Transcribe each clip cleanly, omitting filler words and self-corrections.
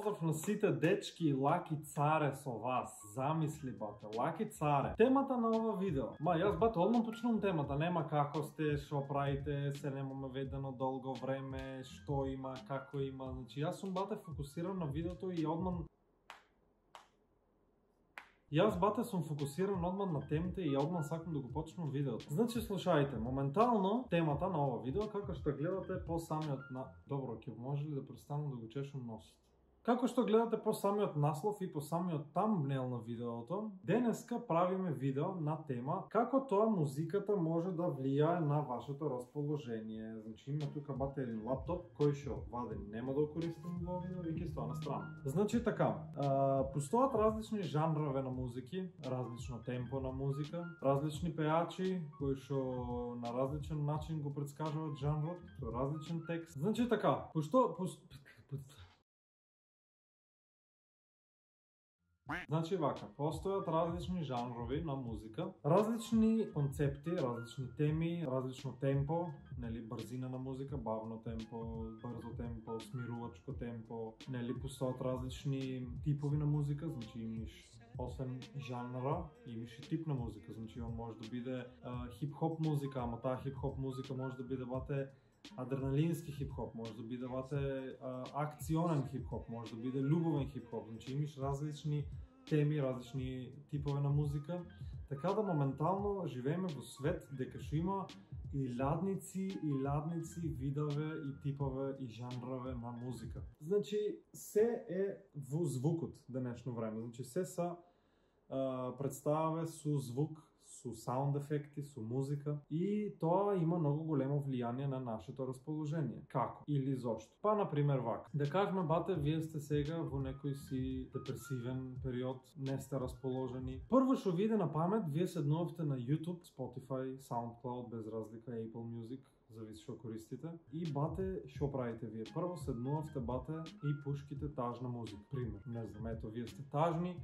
поздрав на сите дечки и лаки царе со вас. Замисли, бате, лаки царе. Темата на ова видео. Јас, бате, одмah почнувам темата. Нема како сте, шо правите, се немаме ведено долго време, што има, како има. Значи, јас сум, бате, фокусиран на видеото и одмah... Јас, бате, сум фокусиран одмah на темите и одмah сакам да го почнам видеото. Значи, слушајте, моментално темата на ова видео, како што гледате по самиот на... Добро, ќе може ли да престанам да го чешам носот? Како што гледате по самиот наслов и по самиот тамбнел на видеото, денеска правиме видео на тема како тоа музиката може да влијае на вашето расположение. Значи има тука, бате, еден лаптоп кој што ваден нема да го користим во видео и ќе стои на страна. Значи така, постојат различни жанрове на музики, различно темпо на музика, различни пеачи кои што на различен начин го претскажуваат жанрот, со различен текст. Значи така, Значи вака, постојат различни жанрови на музика, различни концепти, различни теми, различно темпо, нели, брзина на музика, бавно темпо, брзо темпо, смирувачко темпо, нели, постојат различни типови на музика, значи имаш освен жанра, имаш и тип на музика, значи он може да биде хип-хоп музика, ама таа хип-хоп музика може да биде, бате, адреналински хип-хоп, може да биде, бате, акционен хип-хоп, може да биде љубовен хип-хоп, значи имаш различни теми, различни типове на музика, така да моментално живееме во свет дека што има илјадници видове и типове и жанрове на музика. Значи се е во звукот денешно време, значи се са представаме со звук, со саунд ефекти, со музика и тоа има многу големо влијание на нашето расположение. Како? Или зошто? Па, например, вака. Да кажеме, бате, вие сте сега во некој си депресивен период, не сте расположени. Прво што ви иде на памет, вие седнувате на YouTube, Spotify, SoundCloud, без разлика, Apple Music, зависи што користите. И, бате, што правите вие? Прво седнувате, бате, и пушките тажна музика. Пример, не знам, ето, вие сте тажни,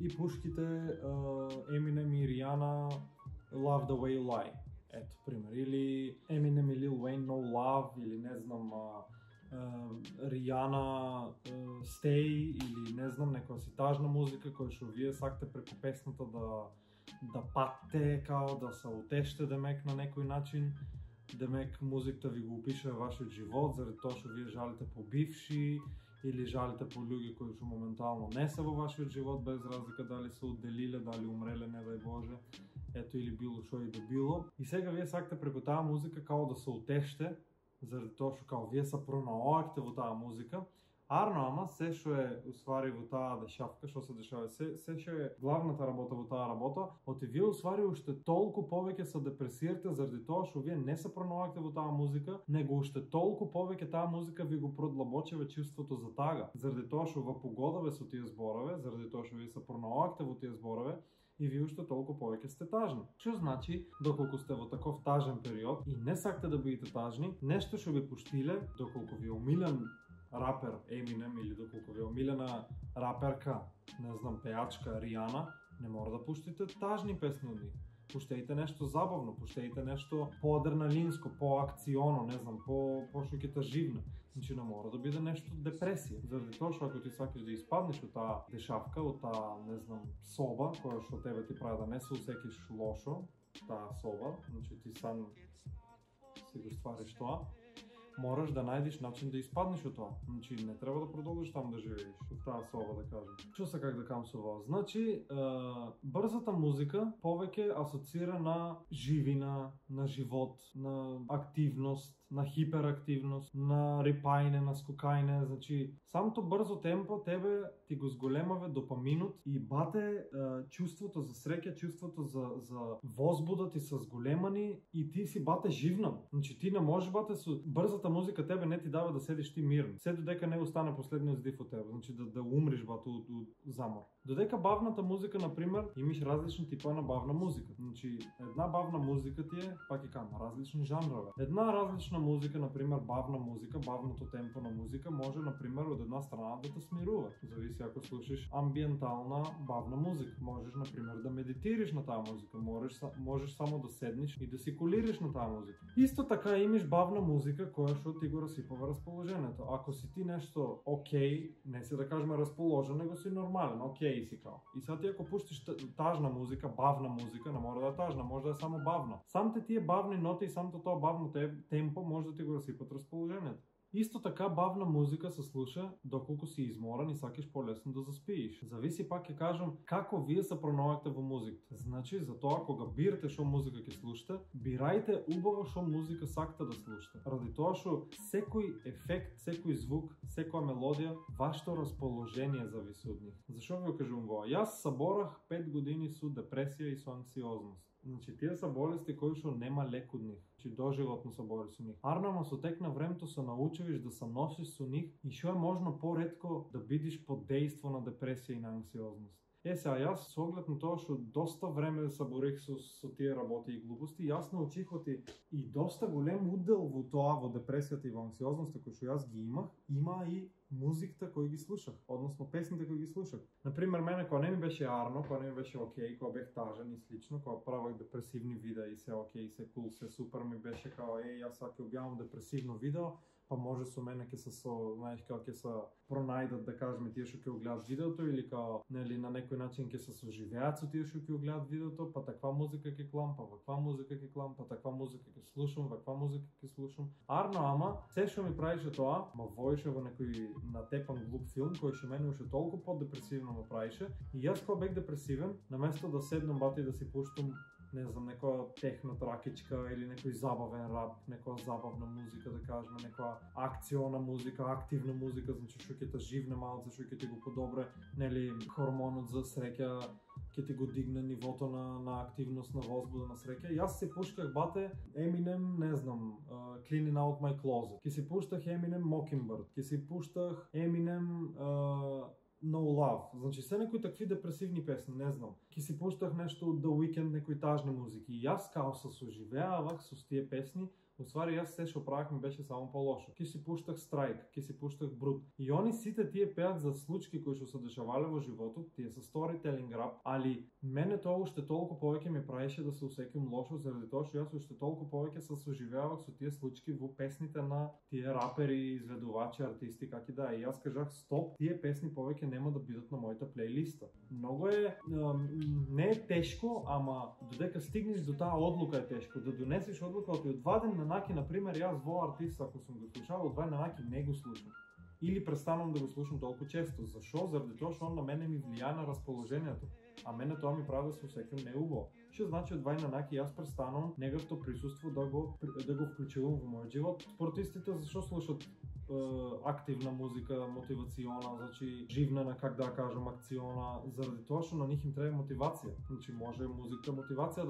и пушките Eminem и Rihanna Love the Way You Lie. Ето, пример. Или Eminem и Lil Wayne No Love, или не знам, Rihanna Stay, или не знам, некоја си тажна музика која што вие сакате преку песната да патте, као да се утеште, демек, на некој начин. Демек, музиката ви го опише вашиот живот, заради тоа што вие жалите по бивши, или жалите по луѓе кои што моментално не се во вашиот живот, без разлика дали се одделиле, дали умреле, не дај Боже, ето, или било што и да било. И сега вие сакате преку таа музика као да се утеште, заради тоа што као вие се пронаоѓате во таа музика. Арно, ама се што е усвари во таа дешавка, што се дешава, се што е главната работа во таа работа, оти вие усвари уште толку повеќе се депресирате заради тоа што вие не се пронаоѓате во таа музика, него уште толку повеќе таа музика ви го продлабочува чувството за тага, заради тоа што во погодове со тие зборове, заради тоа што вие се пронаоѓате во тие зборове, и вие уште толку повеќе сте тажни. Што значи, доколку сте во таков тажен период и не сакате да бидете тажни, нешто што ви пуштиле, доколку ви омилен рапер Eminem или доколку ви омилена раперка, не знам, пеачка Rihanna, не мора да пуштите тажни песни од нив. Пуштејте нешто забавно, пуштејте нешто по-адреналинско, по-акционо, не знам, по-што ќе те живне. Значи не мора да биде нешто депресија. Заради тоа што ако ти сакаш да испаднеш од таа дешавка, од таа, не знам, соба, која што тебе ти прави да не се усекиш лошо, таа соба, значи ти сам си го ствариш тоа, мораш да најдеш начин да испаднеш од тоа. Значи не треба да продолжиш таму да живееш, од таа соба, да кажем. Што се как да кажам со ова? Значи, брзата музика повеќе асоцира на живина, на живот, на активност, на хиперактивност, на рипајне, на скокајне. Значи, самото брзо темпо тебе ти го зголемава допаминот и, бате, чувството за среќа, чувството за возбуда ти се зголемани и ти си, бате, живнан. Значи ти не можеш, бате, со брзата музика тебе не ти дава да седиш ти мирно. Се додека не остане последниот здив од тебе, значи да умриш, бате, од замор. Додека бавната музика, например, имаш различни типа на бавна музика. Значи, една бавна музика ти е, пак и кажам, различни жанрове. Една различна тажна музика, например бавна музика, бавното темпо на музика може, например, од една страна да те смирува. Зависи ако слушаш амбиентална бавна музика. Можеш, например, да медитираш на таа музика, можеш само да седнеш и да си колираш на таа музика. Исто така имаш бавна музика која што ти го расипава расположението. Ако си ти нешто окей, не се да кажеме расположен, него си нормален, окей си као. И сега ти ако пуштиш тажна музика, бавна музика, не мора да е тажна, може да е само бавна. Самте тие бавни ноти и самото тоа бавно темпо може да ти го расипат расположението. Исто така бавна музика се слуша доколку си изморен и сакаш полесно да заспиеш. Зависи, пак ќе кажам, како вие се пронаоѓате во музиката. Значи, за тоа кога бирате што музика ќе слушате, бирајте убаво што музика сакате да слушате. Ради тоа што секој ефект, секој звук, секоја мелодија, вашето расположение зависи од нив. Зашо ви го кажувам ова? Јас соборах 5 години со депресија и со анксиозност. Значи, тие се болести кои што нема лек од нив. Значи, доживотно се бори со нив. Арнама со тек на времето се научиш да се носиш со нив и што е можно поретко да бидиш под дејство на депресија и на анксиозност. Сега, јас со оглед на тоа што доста време се борих со тие работи и глупости, јас научих и доста голем удел во тоа, во депресијата и во анксиозноста кој што јас ги имах, има и музиката кој ги слушах, односно песните кои ги слушах. Например, мене кога не ми беше арно, кога не ми беше окей, кога бех тажен и слично, кога правах депресивни видеа и се окей, се кул, се супер, ми беше као јас сега ќе објавам депресивно видео, па може со мене ќе се знаеш како ќе се пронајдат, да кажеме, тие што ќе го гледат видеото или као нели на некој начин ќе се соживеат со тие што ќе го гледат видеото, па таква музика ќе клам, па ваква музика ќе клам, па таква музика ќе слушам, ваква музика ќе слушам. Арно, ама се што ми правише тоа, ма воеше во некој натепан глуп филм кој што мене уште толку подепресивно ме правише и јас кога бев депресивен, наместо да седнам бати да си пуштам не знам, некоја техно тракичка или некој забавен рап, некоја забавна музика, да кажеме, некоја акциона музика, активна музика, значи што ќе те живне малце, што ќе ти го подобре, нели, хормонот за среќа, ќе ти го дигне нивото на активност, на возбуда, на среќа. Јас си пуштах бате Eminem, не знам, Cleaning Out My Closet. Ќе си пуштах Eminem Mockingbird. Ќе си пуштах Eminem No Love. Значи се некои такви депресивни песни, не знам. Ки си пуштах нешто од The Weeknd, некои тажни музики. И јас као се соживеавах со тие песни. Уствари јас се што правах ми беше само полошо. Ки си пуштах Strike, ки си пуштах Brut. И они сите тие пеат за случаи кои што се дешавале во животот, тие се storytelling рап, али мене тоа уште толку повеќе ми правеше да се усеќам лошо заради тоа што јас уште толку повеќе се соживеавах со тие случаи во песните на тие рапери, изведувачи, артисти, каки да. И јас кажах стоп, тие песни повеќе нема да бидат на мојата плейлиста. Многу е не е тешко, ама додека стигнеш до таа одлука е тешко, да донесеш одлука од ваден на наки, например, јас во артист, ако сум го слушал, од на наки не го слушам. Или престанам да го слушам толку често. Зашо? Заради тоа што он на мене ми влијае на расположението. А мене тоа ми прави да се усеќам неубаво. Што значи од на наки јас престанам неговото присуство да го вклучувам во мојот живот. Спортистите зашо слушат активна музика, мотивациона, значи живнена, как да кажам, акциона, заради тоа што на нив им треба мотивација. Значи може музика мотивација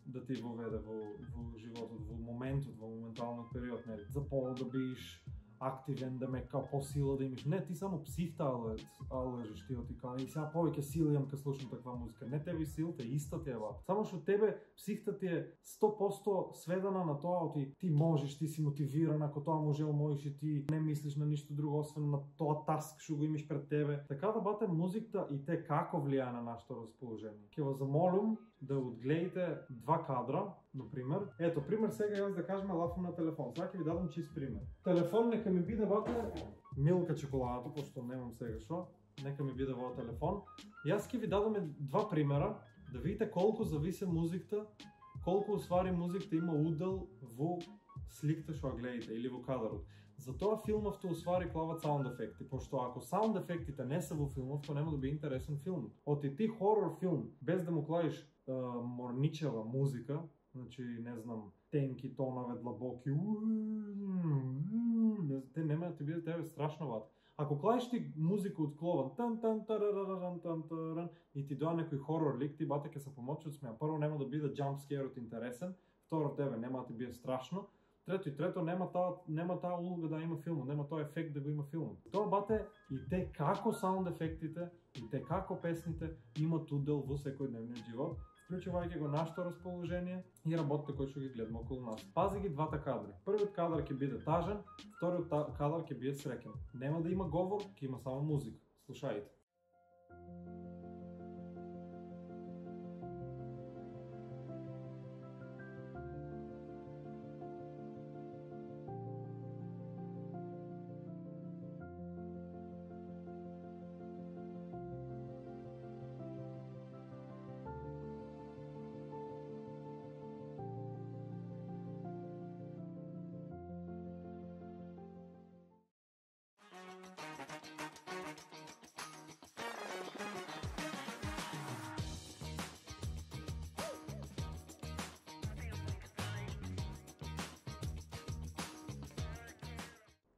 да ти воведе во животот, во моментот, во моменталниот период, нели? За да биш активен, да ме као посила да имаш. Не, ти само психта алежиш ти као и сега повеќе сила имам кога слушам таква музика. Не тебе силата иста ти е ба. Само што тебе психта ти е 100% сведена на тоа ти можеш, ти си мотивиран, ако тоа можел можеш и ти не мислиш на ништо друго освен на тоа таск што го имаш пред тебе. Така да бате музиката и те како влијае на нашето расположение. Ќе ве замолам да одгледате 2 кадра, например. Ето, пример сега јас да кажеме лафам на телефон. Сега ќе ви дадам чист пример. Телефон нека ми биде бате Милка чоколадата, пошто немам сега шо. Нека ми биде во телефон. Јас ќе ви дадам 2 примера да видите колку зависи музиката, колку уствари музиката има удел во сликата што ја гледате или во кадарот. Затоа филмовто уствари клават саунд ефекти, пошто ако саунд ефектите не се во филмов, тоа нема да биде интересен филм. Оти ти хорор филм без да му клавиш морничева музика, значи не знам, тенки тонове, длабоки, те нема да ти биде тебе страшно ват. Ако клавиш ти музика од клован, и ти доа некој хорор лик, ти бате ќе се помочи од смеа. Прво нема да биде jump scare интересен, второ тебе нема да ти биде страшно, трето нема таа улога да има филмот, нема тој ефект да го има филмот. Тоа бате и те како саунд ефектите, и те како песните имат удел во секојдневниот живот. вклучувајќи го нашето расположение и работите кои што ги гледаме околу нас. Пази ги двата кадри. Првиот кадар ќе биде тажен, вториот кадар ќе биде среќен. Нема да има говор, ќе има само музика. Слушајте.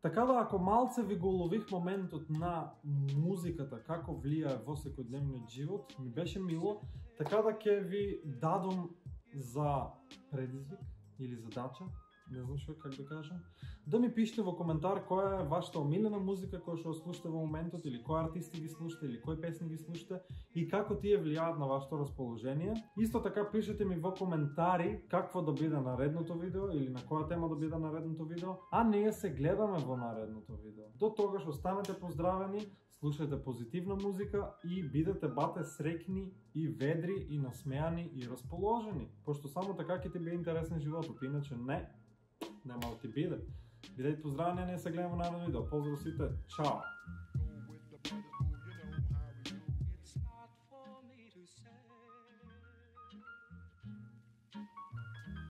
Така да, ако малце ви го улових моментот на музиката, како влијае во секојдневниот живот, ми беше мило, така да ќе ви дадам за предизвик или задача, не знам што как да кажам, да ми пишете во коментар која е вашата омилена музика која што слушате во моментот, или кои артисти ги слушате, или кои песни ги слушате и како тие влијаат на вашето расположение. Исто така пишете ми во коментари какво да биде наредното видео или на која тема да биде наредното видео, а ние се гледаме во наредното видео. До тогаш останете поздравени, слушајте позитивна музика и бидете бате среќни и ведри и насмеани и расположени, пошто само така ќе ти биде интересен животот, иначе нема да ти биде. Бидете поздравени, ние се гледаме во наредно видео. Поздрав сите, чао!